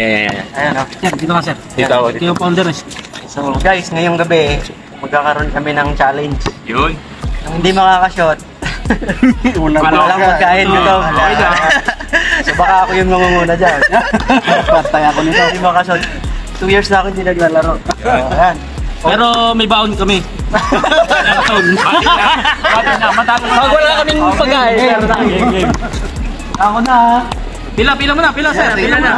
Ayan o. Yan, dito ka sir. Dito ako. Ito yung founder eh. So guys, ngayong gabi, magkakaroon kami ng challenge. Yun. Yung hindi makakashot, walang magkain nito. So baka ako yung mangunguna dyan. Patay ako nito. Hindi makakashot. 2 years na ako hindi naglalaro. Ayan. Pero may baon kami. Matapos. Pag wala kaming pagkain. Ako na. Pila mo na, pila sir. Pila na.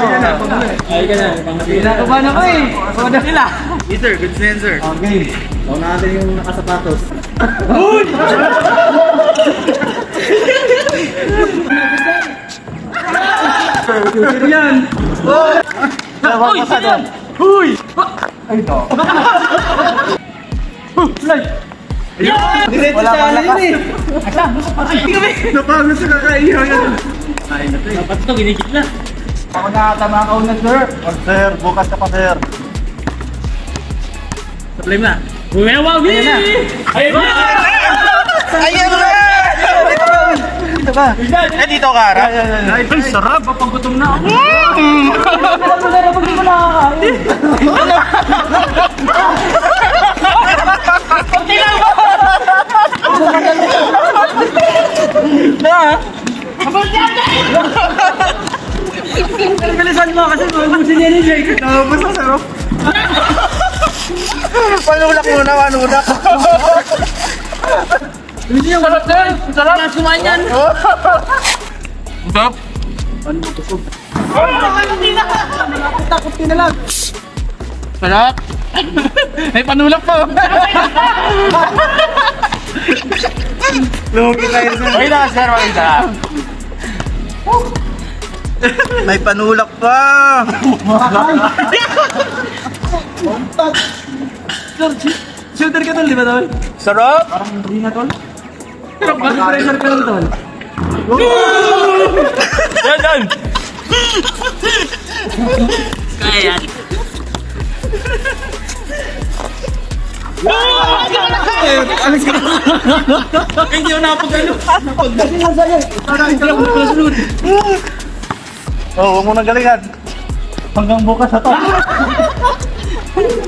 Ay ka na. Pila ko ba na ko eh. Pila. Yes sir, good na yan sir. Okay. Baon natin yung nakasapatos. Uy! Yan! Uy! Yan! Uy! Ay, ito. Wala pang lakas. Napagod sa kakaihan yan. Dapat ito, ginigit na. Ako nakatama ka una, sir. Sir, bukas ka pa, sir. Supply mo na. Uwewawi! Ayun na! Ayun na! Dito ka. Eh, dito ka, Ara. Ay, sarap. Papagutom na ako. Bilisan mo kasi mabusin niya ni Jake. Nakabas na sir. Panulak muna, panulak. Hindi yung sarap sir. Sarap. Nasumain yan. Stop. Takot ka na lang. Sarap. May panulak pa. Lugi kayo sir. Wait na, sir. Wait na. May panulak pa. Shooter ka tol, di ba tol? Sarap. Parang hindi na tol. Pressure ka lang tol. Yan. Kaya yan. Hindi ko napag-ano. Oh, huwag mo nang galingan. Hanggang bukas na to.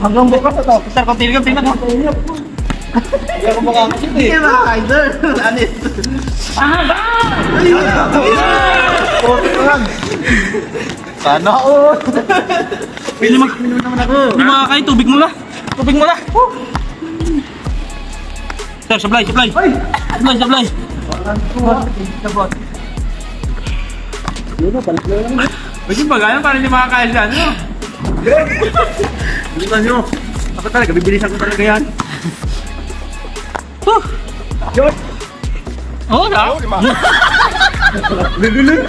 Hanggang bukas na to. Sir, kung tingnan mo. Hindi ako makakasip eh. Hindi makakain, sir. Anis. Sana all. Pili mag-inom naman ako. Hindi makakain, tubig mo na. Tubig mo na. Sir, supply. Supply. Ba't yung pagano para hindi makakain siya? Ano? Bilisan nyo. Ako talaga, bibilisan ko talaga yan. Oo na. Nagulo.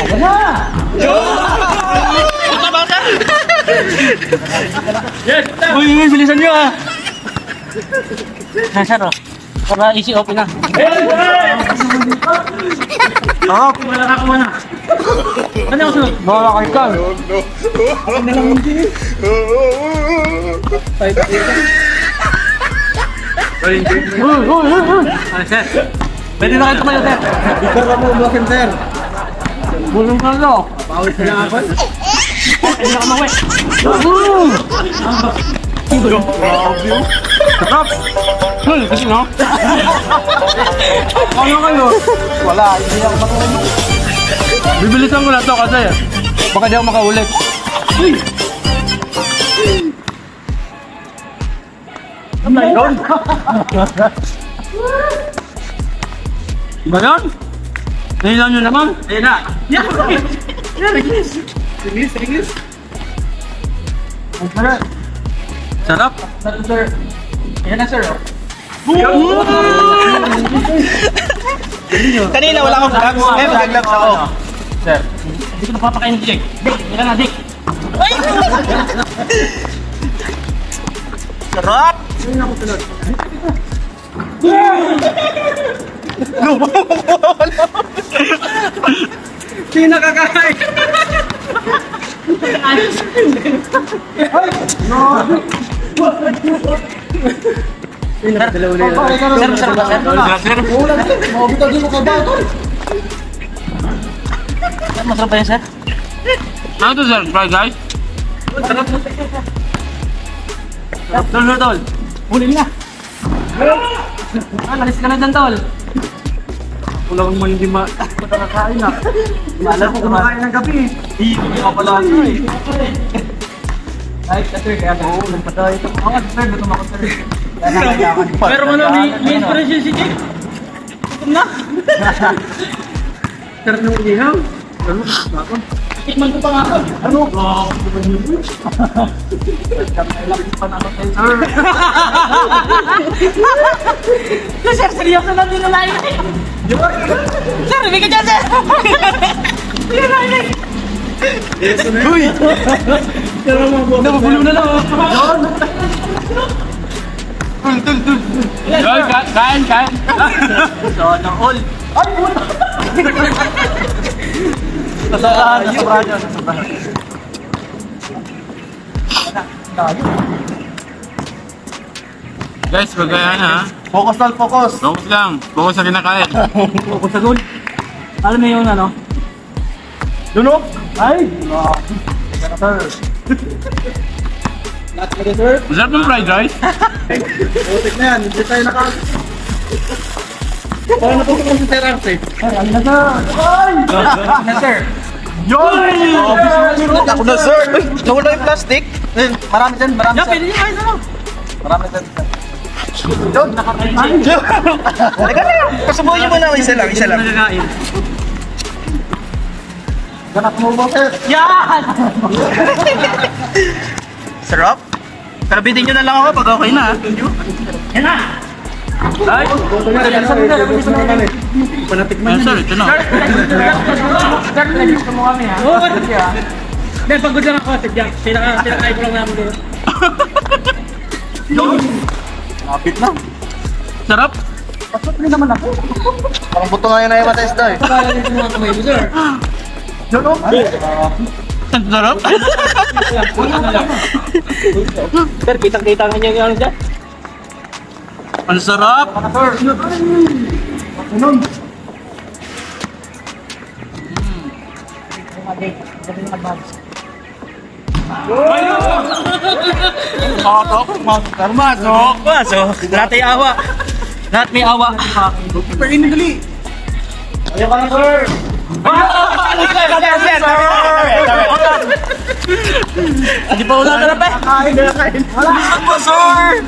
Ako na. Yes! Uy, bilisan nyo ah. Sir, oh. Para easy open na. Sarap. Wala ka kumana. Ano ako sunod? Bawala kayo ka. Ano, sir? Pwede na kayo tumayo, sir. Ikaw ka mo umakin, sir. Bulong ka na. Pawis na ako. Hindi na ka mawi. Sarap. Kasi no? Ano kayo? Wala, hindi ako makaulit. Bibilisan ko na to kasi baka di ako makaulit. Uy! Ano yun? Ba yun? Nahilan nyo naman? Ayun na. Yan, English. Sarap. Sarap, sir. Ayan na, sir. Kanina wala akong gloves. Ngayon mag-gloves ako. Sir, hindi ko napapakain si Jake. Dick, ilan na, Dick? Sarap! Sino nakakain? Dalawa na yun. Sir, masarap ba, sir? Sir. Mabitaw din mo ka ba, tol? Sir, masarap ba yan, sir? Ano to, sir? Fried rice? Tol. Hulin na. Lalis ka na dyan, tol. Wala kang hindi Nakakain na. Alam ko kumakain ng gabi. Hindi ka pala ako eh. Ay, sir, kaya ako. Nagpatay ito. Ako, sir, gutom ako, sir. Pero ano, may inspiration si Jake. Gutom na. Sarap ng ihaw. Ano? Bakon? Tikman ko pa nga ako. Ano? Sir, seryoso na din na lain. Sir, hindi ka dyan, sir. Uy! Nabubulo na lang. Yun, kain. Sana all. Ay, puta. Nasobrahan. Guys, pagkaya na ha. Focus lang, focus. Focus lang. Focus sa kinakain. Ako sa goal. Alam mo yung ano? Lunok. Ay! Sir. Not for the sir. Masarap ng fried rice. Putik na yan, hindi tayo naka... Paano na po kung si Sir Arce? Ay, ano na sir? Ay! Na sir. Yun! Ako na, sir. Nawala yung plastic. Marami dyan, marami Yeah, sir. pwede nyo kayo sa Marami dyan. Yun! Halika na! Pasubuhin niyo muna ako isa lang. Nagkakain. Ganap mo ba, sir? Yan! Sarap. Pero bitin nyo na lang ako pag okay na. Yan na! Ay! Panatikman Sir, ito na. Sir, nag-gusto mo kami ha? Oo! Hindi, pagod lang ako. Sinakay ko lang namin dito. Lapit na. Sarap. Pasok rin naman ako. Parang buto nga yun na yung matais daw eh. Pagkala nito mga kamay mo, sir. Yun o? Ang sarap. Sir, kitang-kita nga niya yung dyan. Ang sarap. Sir, ano? Pasok. Lahat ay awa. Lahat may awa. Painin dali. Ayaw ka na, sir. Hindi pa wala ka na pa. Kain. Wala. Ako, sir.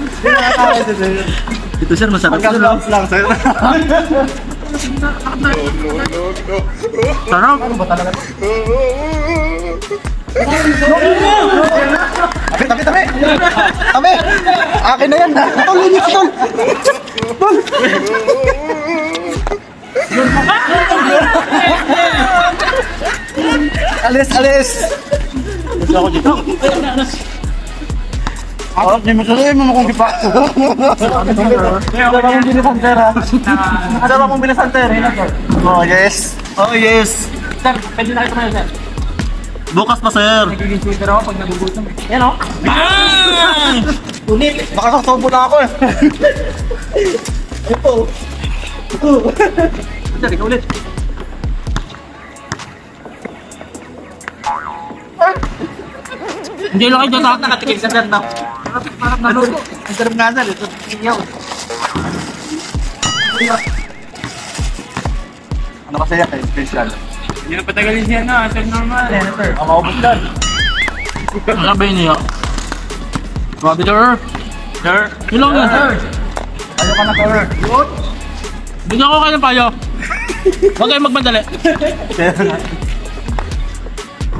Ito, sir, masarap. Pagka-vlogs lang, sir. Sarap. Tabi. Akin na yan. Tol, yun yung tol. Tol. Alis. Gusto ako dito. Ako, di mo sabihin mo kung kipa. Sarap akong binisan, sir, ha? Sarap akong binisan, sir. Oh, yes. Sir, pwede na kayo kumain, sir. Bukas pa, sir. Nagiging sweeter ako pag nagugutom. Yan o. Unit. Baka saksobo na ako eh. Ito. Sir, ikaw ulit. Hindi lang kayo tatapos. Nakatikim ka, sir, no? Parang naluto. Ang sarap nga, sir. Ito. Iyaw. Ano kasi yan, special. Hindi na patagalin siya na. Sir, normal. Sir. Ang maubos yan. Ang sabay niya. Grabe, sir. Sir. Yun lang yan, sir. Ayaw ka na, sir. Bigyan ko kayo ng payo. Huwag kayong magmadali.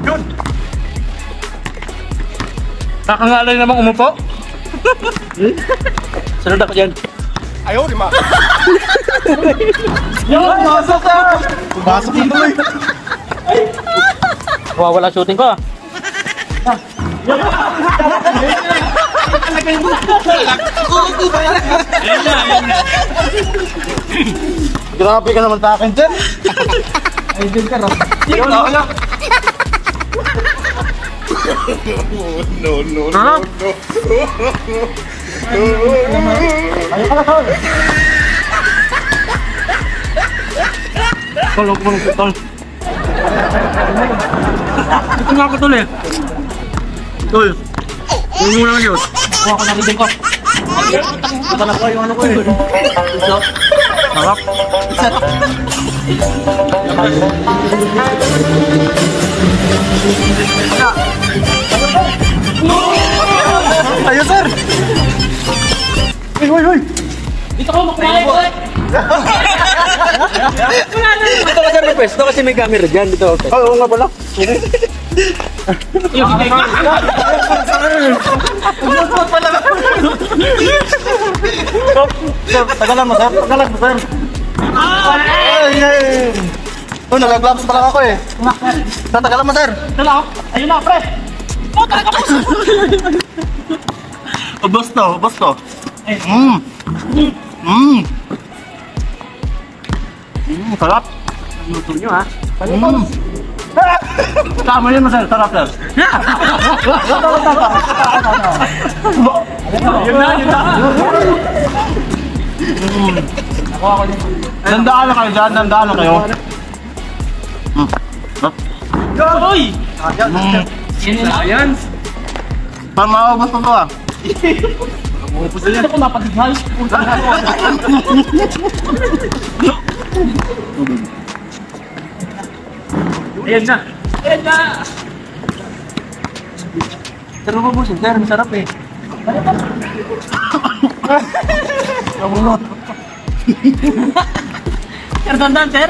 Yun. Kakangalay namang umupo. Sunod ako dyan. Ayaw, di ma. Yun, masok, sir. Masok na tuloy. Wala shooting ko ah. Grabe ka naman sa akin, sir. Idol ka, no? Yun, ayaw. Ayun ka na, tol. Tol, huwag mo nang tol. Ito nga ako tol eh. Tol. Huwag mo lang yun. Huwag ko nakitin ko. Ito na po yung ano ko eh. Ito. Harap. Ayun, sir. Uy. Dito ko makumain ko. Dito ka, sir, may pwesto kasi may camera dyan. Dito, okay. Oo nga pala. Yung higay ko. Sir, tagalan mo, sir. Ay. Oh, nag-gloves pa lang ako eh. Tatagalan mo, sir. Dala ako. Ayun na, pre. Oh, talaga po. Ubos to. Sarap. Luto nyo ha. Tama yun, sir. Sarap, sir. Yun na. Dandaan na kayo dyan, dandaan na kayo. Uy! Science! Para maubos pa ba? Ito ko napatighay. Ayan na. Sir, mabusin, sir. Masarap eh. Sir, dandan, sir.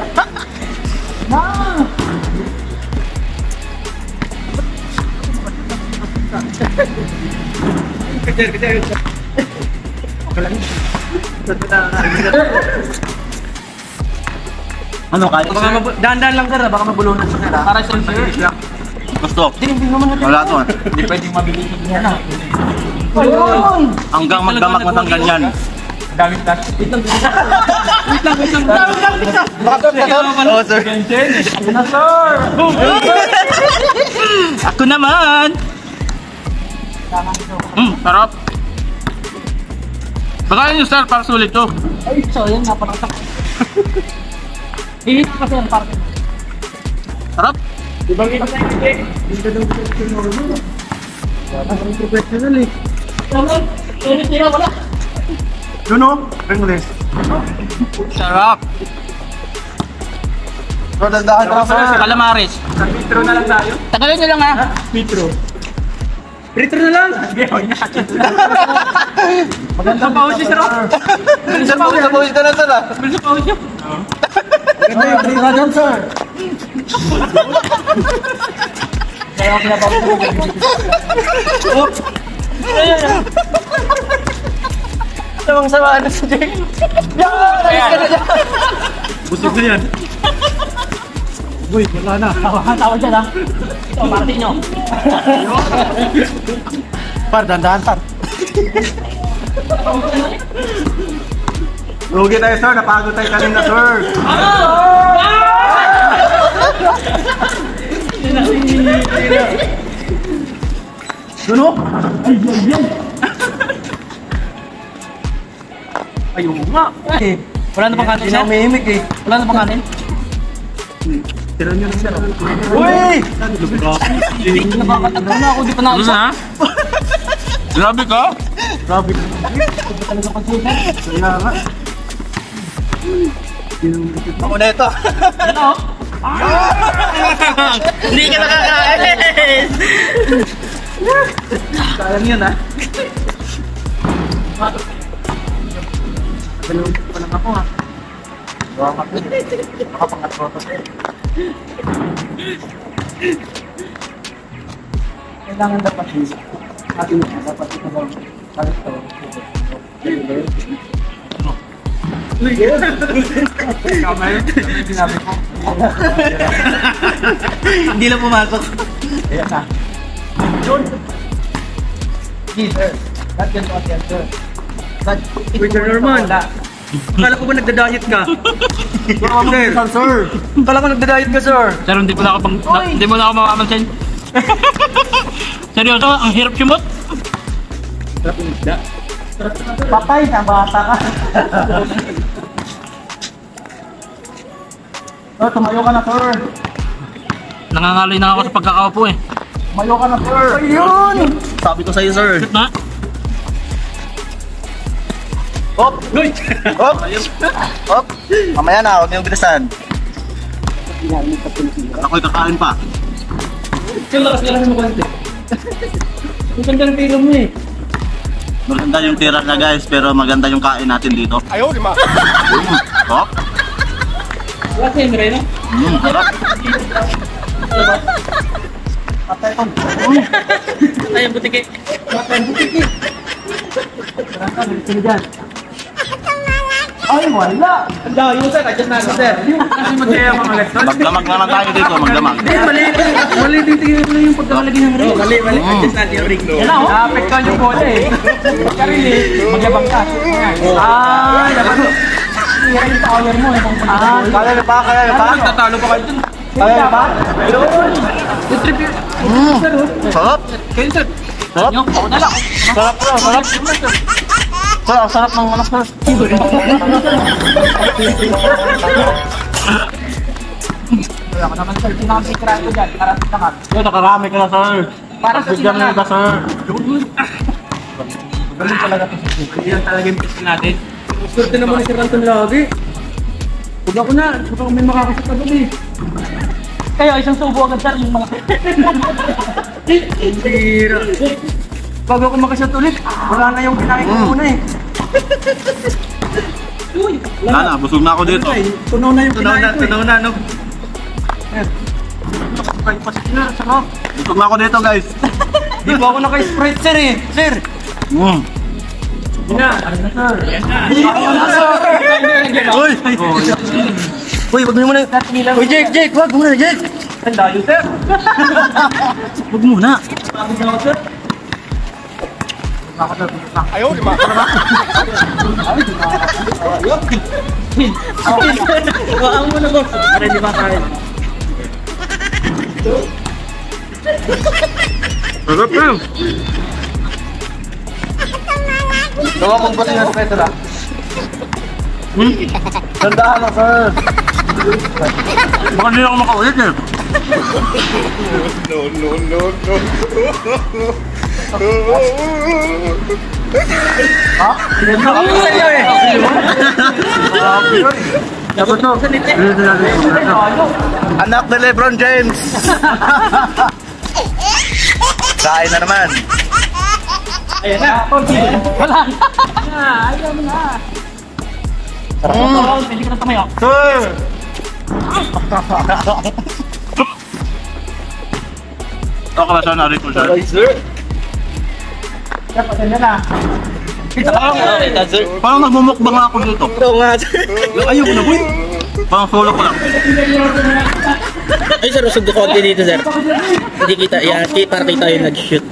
Kejar. Ano, kaya? Dandan lang, sir. Baka mabulunan sa sir. Para sa sir. Gusto. Hindi naman natin. Wala to. Hindi pwedeng mabilis niya na. Hanggang magdamak matanggal yan. Daming plastic. Wait lang. Oo, sir. Ayun na, sir. Ako naman! Sarap. Pagkain nyo sir, para sulit to. Ay, so yun, napakatak. Hihit ka, sir. Sarap. Ibang iba tayo, Jake. Dito daw professional. Ang professional eh. Tira, wala. Yun o. English. Sarap. So, dandahan ka lang, sir. Calamares. Sa Petro na lang tayo. Tagalin nyo lang ha. Petro. Petro na lang. Maganda pa siya, sir. Sir, mabawis ka na, sir. Maganda pa siya. Maganda yung tira dyan, sir. Kaya ako pinapawis ko. Samang-sama na si Jake. Busog na yan. Uy, wala na. Tawa dyan ha. Ito, party nyo. Par, dandahan, par. Lugi tayo, sir. Napagod tayo kanina, sir. Duno? Ayun nga. Wala na pang kanin, Hindi na sir? umihimik eh. Wala na pang kanin? Tira nyo na, sir. Uy! Nakakatakbo na ako, di pa Ano nakisa. na? Grabe ka? Grabe. Talaga pag-sugar. Kaya nga. Ako na ito. Ano? Hindi ka nakakain! Sayang yun, ha? Dalawin pa lang ako ha. Makapangat-roto. Kailangan dapat yun. Atin na, dapat ito daw. Bakit ito? Kamay. Sinabi ko. Hindi lang pumasok. Ayan na. Yes, sir. That can not yan, sir. That, Wait, Sir Norman. Akala ko ba nagda-diet ka? sir. Kala ko nagda-diet ka, sir. Sir, hindi mo na ako makamansin. Seryoso, ang hirap simot. Sarap yung isda. Patay na bata ka. Sir, tumayo ka na, sir. Nangangalay na ako sa pagkakaupo eh. Tumayo ka na, sir. Ayun! Sabi ko sa'yo, sir. Shoot na. Hop! Hop! Hop! Mamaya na, huwag niyong bilisan. Ako'y kakain pa. Yung lakas mo konti. Ang ganda ng tilo mo eh. Maganda yung tira na guys, pero maganda yung kain natin dito. Ayaw, di ma. Hop! Wala sa Henry, no? Harap! Ay, ang butiki. Ay, wala! Ang dayo, sir. Adjust na sir. Kasi mag-kaya mga lesson. Magdamag na lang tayo dito, magdamag. Mali din tingin mo yung pagkakalagay ng ring. Mali. Adjust natin yung ring. Yan na, oh. Kapit ka yung bola eh. Pagkarili, magyabang ka. Ay, dapat mo. Yan yung power mo eh. Kaya na ba? Kaya na ba? Tatalo pa kayo dun. Kaya na ba? Yung trip yun. Sir, oh. Sarap! Kayo, sir. Sarap! Ako na lang. Sarap bro, sarap! Sarap, sarap ng manok sir. Wala ko naman, sir. Sino ang sikra ko dyan? Karating na ka. Yo, nakarami ka na sir. Para sa Bigyan sinanay. mo ka sir. Ganun talaga ito. Yan talaga yung piste natin. Swerte naman ni Sir Anton lagi. Huwag ako na. Huwag ako may makakasot na doon eh. Kaya isang subo agad sir yung mga... Hira. Bago ako makasot ulit, wala na yung kinain ko muna eh. Uy! Wala na, busog na ako dito. Tunaw na yung kinain ko eh. Tunaw na, no? Ay, pasok na. Sarap. Busog na ako dito guys. Di ba ako naka-sprite sir eh. Sir! Mm. Yan na. Ano na sir? Yan na. Uy! Uy, wag mo muna. Uy, Jake, wag mo muna, Jake. Ang layo sir. Wag muna. Bakit na ako sir? Ayaw, di ma. Waan mo na boss. Para di ba tayo? Sarap yun. Gawa mong buti na sa peso na. Tandaan na sir. Baka hindi ako makaulit eh. No. Ha? Ano sa inyo eh? Dapat to. Anak ni Lebron James. Kain na naman. Ayan na. Wala na. Ayaw mo na. Hindi ko na tumayo. Sir! Ako ba sana rin ko sir? Sir, pasensya na. Parang nagmumukbang ako dito. Oo nga sir. Ayoko na boy. Parang solo ko lang. Ay sir, usog ko konti dito sir. Hindi kita, yan, para kita yung nag-shoot.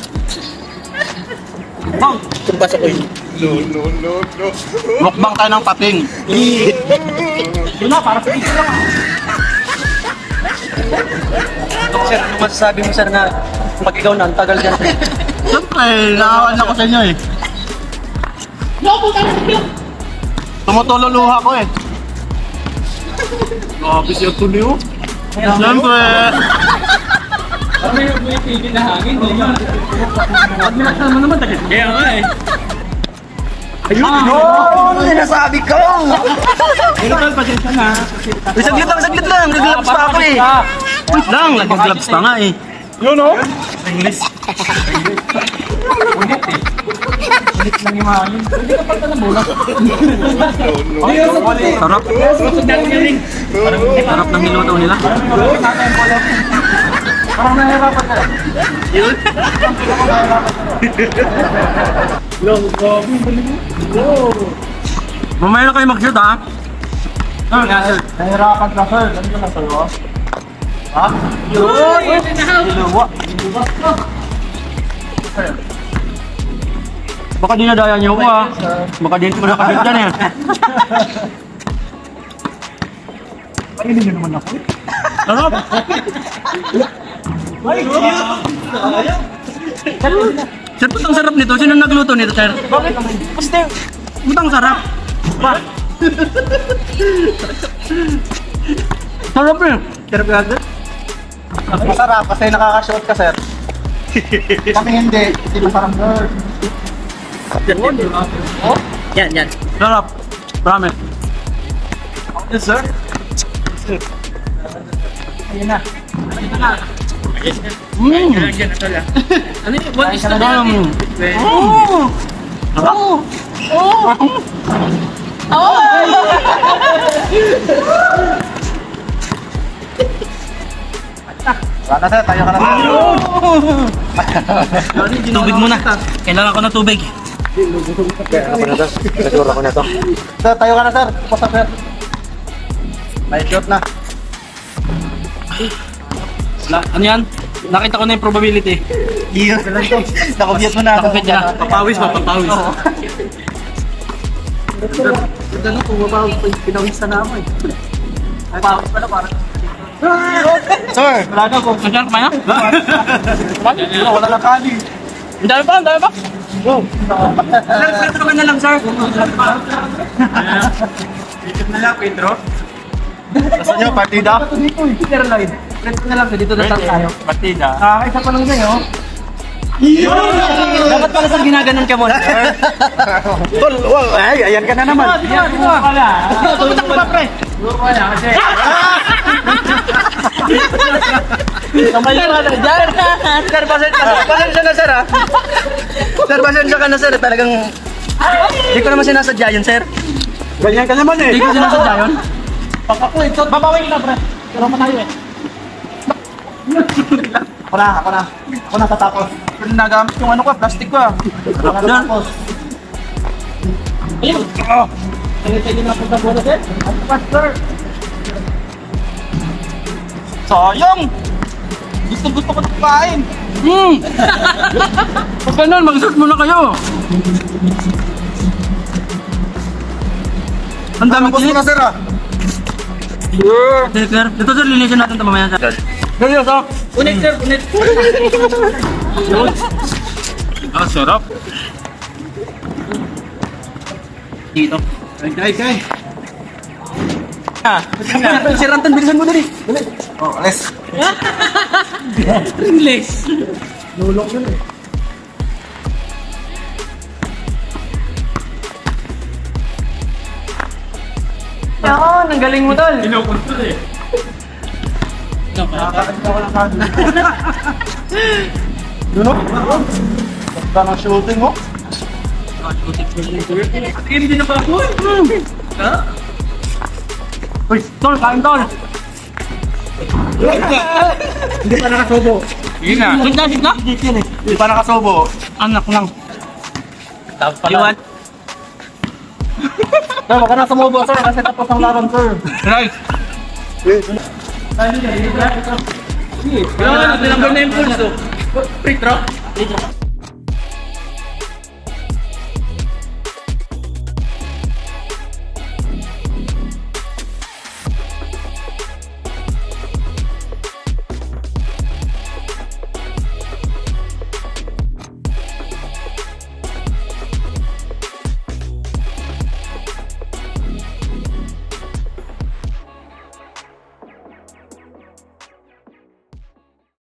Bang! Kung pasok ko yun. No. Mukbang tayo ng pating. Yun na, para sa ito lang. Sir, ano masasabi mo sir na pag ikaw na, ang tagal dyan sir? Siyempre, naawan ako sa inyo eh. Tumutulo luha ko eh. Grabe siya tuloy oh. Siyempre. May tigil na hangin. Pag minasal mo naman, takit. Kaya nga eh. Ayun! Yun! Sinasabi ko! Pero tol, pasensya na. Saglit lang. Nag-gloves pa ako eh. Wait lang, nag-gloves pa nga eh. Yun, no? Ulit lang yung hangin. Hindi ka pagka nabulas. Sarap. Sarap ng niluto nila. Parang nahirapan ka. Yun? Long, gobi, balik mo. Mamaya na kayo mag-shoot ha. Sir, nahirapan ka sir. Ganito na sa'yo. Ha? Yun! Iluwa. Baka dinadaya niyo ko ha. Baka din ko nakabit dyan eh. Ayun nyo naman ako. Sarap. Ay, Sir, putang sarap nito. Sino nagluto nito, sir? Bakit? Basta Putang sarap. ba? Sarap eh. Sarap ka, sir? Masarap kasi nakaka-shot ka, sir. Kami hindi masarap, sir. Yan, yan. Sarap. Promise. Yes, sir. Ayun na. Ano yun? What is the Sana, sir. Tayo ka na, sir. Tubig muna. Kailangan ko ng tubig. Siguro ako na to. Sir, tayo ka na, sir. Pasok, sir. May shot na. Ano yan? Nakita ko na yung probability. Iyo. Nakabiyat mo na. Nakapit na. Papawis pa, papawis. Ganda kung pinawisa na ako eh. Papawis pala parang. Sir! Wala na ako. Nandiyan ka maya? Wala na kali. Ang dami pa, ang dami pa. Sir, naman na lang, sir. Na lang, Pedro. Gusto nyo, partida? Sir Lloyd, Ito na lang, dito na tayo. Partida. Isa pa lang sa'yo. Dapat pala sa ginaganon ka muna. Tol, wow, ay, ayan ka na naman. Dito wala. Tumitak ka pa, pre. Wala kasi. Kamay mo na dyan. Sir, pasensya na, sir, ha? Sir, pasensya ka na, sir. Talagang... Hindi ko naman sinasadya yun, sir. Ganyan ka naman eh. Hindi ko sinasadya yun. Pagkakulit, babawin na, pre. Pero matayo eh. Ako na. Ako na tatapos. Pero nagamit yung ano ko, plastic ko ah. Ako na tatapos. Ayun. Pwede na po sa bola, sir. Sir. Sayang! Gusto ko na kain. Pag ganun, mag-search muna kayo. Ang dami Tapos ko na, sir ah. Sir, ito sir, linisin natin ito mamaya, sir. Serious ah. Unit, sir. Unit. Ah, sarap. Dito. Kay. Si Rantan, bilisan mo dali. Oh, alis. English. Lulok yun eh. Yan, ang galing mo, tol. Nakakakita ko lang kagad. Yun o? Basta ng shooting mo. Tingin din na pa ako. Ha? Uy, tol, kain tol. Hindi pa nakasubo. Sige na. Signa. Hindi pa nakasubo. Anak lang. You want? Sir, wag ka na sumubo, sir. Kasi tapos ang laban, sir. Right. Kailangan natin ang ganyan yung pulso. Free throw.